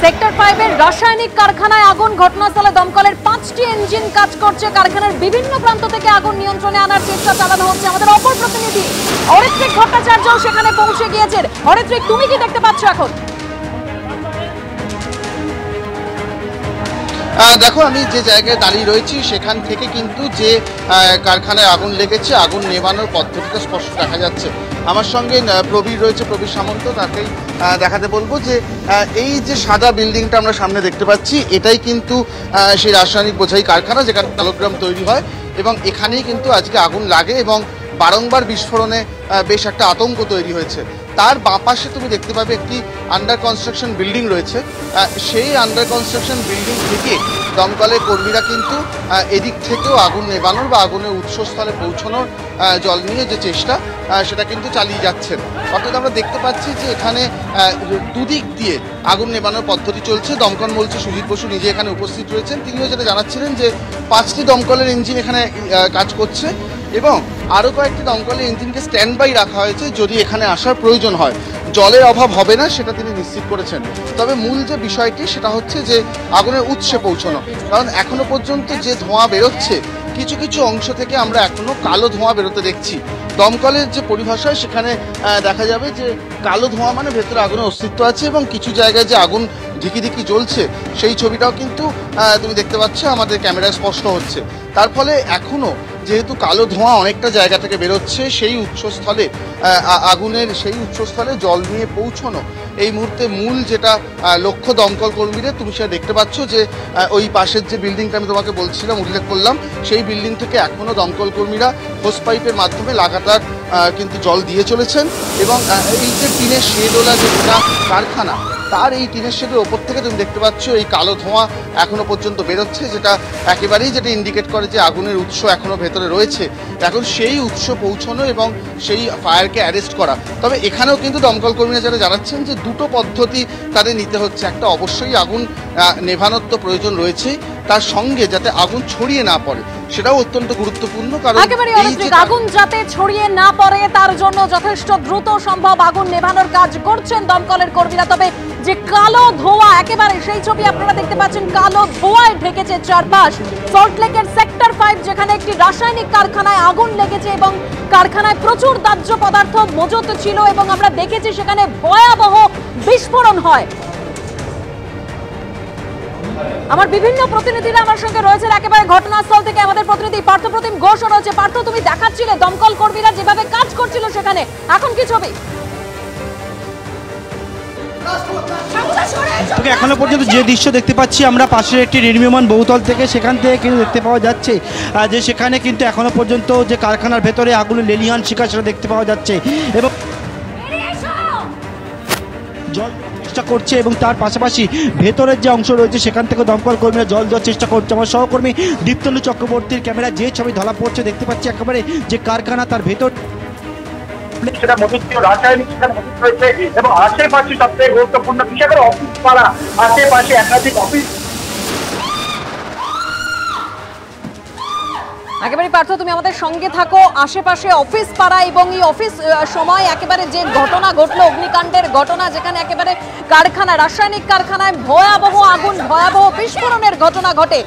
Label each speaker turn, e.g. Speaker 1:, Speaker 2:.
Speaker 1: Sector 5 এর রাসায়নিক কারখানায় আগুন। ঘটনাস্থলে দমকলের 5টি ইঞ্জিন কাজ করছে। কারখানার বিভিন্ন প্রান্ত থেকে আগুন নিয়ন্ত্রণে আনার চেষ্টা চালানো হচ্ছে। আমাদের অপর প্রতিনিধি অরিত্রিক ভট্টাচার্য সেখানে পৌঁছে গিয়েছেন। অরিত্রিক, তুমি কি দেখতে পাচ্ছ এখন?
Speaker 2: দেখো, আমি যে জায়গায় দাঁড়িয়ে রয়েছি সেখান থেকে কিন্তু যে কারখানায় আগুন লেগেছে, আগুন নেভানোর পদ্ধতিটা স্পষ্ট দেখা যাচ্ছে। আমার সঙ্গে প্রবীর রয়েছে, প্রবীর সামন্ত, তাকেই দেখাতে বলবো যে এই যে সাদা বিল্ডিংটা আমরা সামনে দেখতে পাচ্ছি, এটাই কিন্তু সেই রাসায়নিক বোঝাই কারখানা যেখানে কালোগ্রাম তৈরি হয়, এবং এখানেই কিন্তু আজকে আগুন লাগে এবং বারংবার বিস্ফোরণে বেশ একটা আতঙ্ক তৈরি হয়েছে। তার বাঁ পাশে তুমি দেখতে পাবে একটি আন্ডার কনস্ট্রাকশন বিল্ডিং রয়েছে। সেই আন্ডার কনস্ট্রাকশন বিল্ডিং থেকে দমকলের কর্মীরা কিন্তু এদিক থেকেও আগুন নেভানোর বা আগুনের উৎসস্থলে পৌঁছানোর জল নিয়ে যে চেষ্টা সেটা কিন্তু চালিয়ে যাচ্ছেন। অর্থাৎ আমরা দেখতে পাচ্ছি যে এখানে দুদিক দিয়ে আগুন নেভানোর পদ্ধতি চলছে। দমকল বলছে সুজিত বসু নিজে এখানে উপস্থিত রয়েছেন, তিনিও যেটা জানাচ্ছিলেন যে 5টি দমকলের ইঞ্জিন এখানে কাজ করছে এবং আরও কয়েকটি দমকলের ইঞ্জিনকে স্ট্যান্ড বাই রাখা হয়েছে যদি এখানে আসার প্রয়োজন হয়। জলের অভাব হবে না সেটা তিনি নিশ্চিত করেছেন। তবে মূল যে বিষয়টি সেটা হচ্ছে যে আগুনের উৎসে পৌঁছানো, কারণ এখনো পর্যন্ত যে ধোঁয়া বেরোচ্ছে কিছু কিছু অংশ থেকে আমরা এখনো কালো ধোঁয়া বেরোতে দেখছি। দমকলের যে পরিভাষায় সেখানে দেখা যাবে যে কালো ধোঁয়া মানে ভেতরে আগুনের অস্তিত্ব আছে এবং কিছু জায়গায় যে আগুন ধিকি ধিকি জ্বলছে সেই ছবিটাও কিন্তু তুমি দেখতে পাচ্ছ আমাদের ক্যামেরায় স্পষ্ট হচ্ছে। তার ফলে এখনো যেহেতু কালো ধোঁয়া অনেকটা জায়গা থেকে বেরোচ্ছে, সেই উৎসস্থলে আগুনের সেই উৎসস্থলে জল নিয়ে পৌঁছানো এই মুহূর্তে মূল যেটা লক্ষ্য দমকল কর্মীদের। তুমি সেটা দেখতে পাচ্ছ যে ওই পাশের যে বিল্ডিংটা আমি তোমাকে বলছিলাম, উল্লেখ করলাম, সেই বিল্ডিং থেকে এখনও দমকল কর্মীরা হোস পাইপের মাধ্যমে লাগাতার কিন্তু জল দিয়ে চলেছেন এবং এই যে টিনের শেডওয়ালা যে কারখানা, তার এই টিনের শেডের ওপর থেকে তুমি দেখতে পাচ্ছ এই কালো ধোঁয়া এখনো পর্যন্ত বেরোচ্ছে, যেটা একেবারেই যেটা ইন্ডিকেট করে যে আগুনের উৎস এখনো ভেতরে রয়েছে। এখন সেই উৎস পৌঁছানো এবং সেই ফায়ারকে অ্যারেস্ট করা। তবে এখানেও কিন্তু দমকল কর্মীরা যারা জানাচ্ছেন যে দুটো পদ্ধতি তাদের নিতে হচ্ছে। একটা, অবশ্যই আগুন নেভানোর তো প্রয়োজন রয়েছে, তার সঙ্গে যাতে আগুন ছড়িয়ে না পড়ে সেটাও অত্যন্ত গুরুত্বপূর্ণ। কারণ
Speaker 1: আগুন যাতে ছড়িয়ে না পড়ে তার জন্য যথেষ্ট দ্রুত সম্ভব আগুন নেভানোর কাজ করছেন দমকলের কর্মীরা। তবে যে কালো ধোঁয়া একেবারে সেই ছবি আপনারা দেখতে পাচ্ছেন, কালো ধোঁয়ায় ঢেকেছে চারপাশ। সল্টলেকের সেক্টর 5 যেখানে একটি রাসায়নিক কারখানায় আগুন লেগেছে এবং কারখানায় প্রচুর দাহ্য পদার্থ মজুত ছিল এবং আমরা দেখেছি সেখানে ভয়াবহ বিস্ফোরণ হয়। আমার বিভিন্ন প্রতিনিধিরা আমার সঙ্গে রয়েছে একেবারে ঘটনাস্থল থেকে। আমাদের প্রতিনিধি পার্থপ্রতিম ঘোষও রয়েছে। পার্থ, তুমি দেখাচ্ছিলে দমকল কর্মীরা যেভাবে কাজ করছিল সেখানে, এখন কি ছবি?
Speaker 3: এখনো পর্যন্ত যে দৃশ্য দেখতে পাচ্ছি আমরা পাশের একটি নির্মীয়মান বহুতল থেকে, সেখান থেকে কিন্তু দেখতে পাওয়া যাচ্ছে যে সেখানে কিন্তু এখনো পর্যন্ত যে কারখানার ভেতরে আগুনের লেলিহান শিখা সেটা দেখতে পাওয়া যাচ্ছে এবং জল চেষ্টা করছে এবং তার পাশাপাশি ভেতরের যে অংশ রয়েছে সেখান থেকে দমকল কর্মীরা জল দেওয়ার চেষ্টা করছে। আমার সহকর্মী দীপ্তলু চক্রবর্তীর ক্যামেরা যে ছবি ধরা পড়ছে দেখতে পাচ্ছি একেবারে যে কারখানা তার ভেতর
Speaker 4: সেটা মজুত ছিল, রাসায়নিক সেখানে মজুত রয়েছে এবং আশেপাশে সবথেকে গুরুত্বপূর্ণ বিশেষ করে অফিস পাড়া, আশেপাশে একাধিক অফিস।
Speaker 1: একেবারে পার্থ, তুমি আমাদের সঙ্গে থাকো। আশেপাশে অফিস পাড়া এবং এই অফিস সময় একেবারে যে ঘটনা ঘটলো, অগ্নিকাণ্ডের ঘটনা, যেখানে একেবারে কারখানা, রাসায়নিক কারখানায় ভয়াবহ আগুন, ভয়াবহ বিস্ফোরণের ঘটনা ঘটে।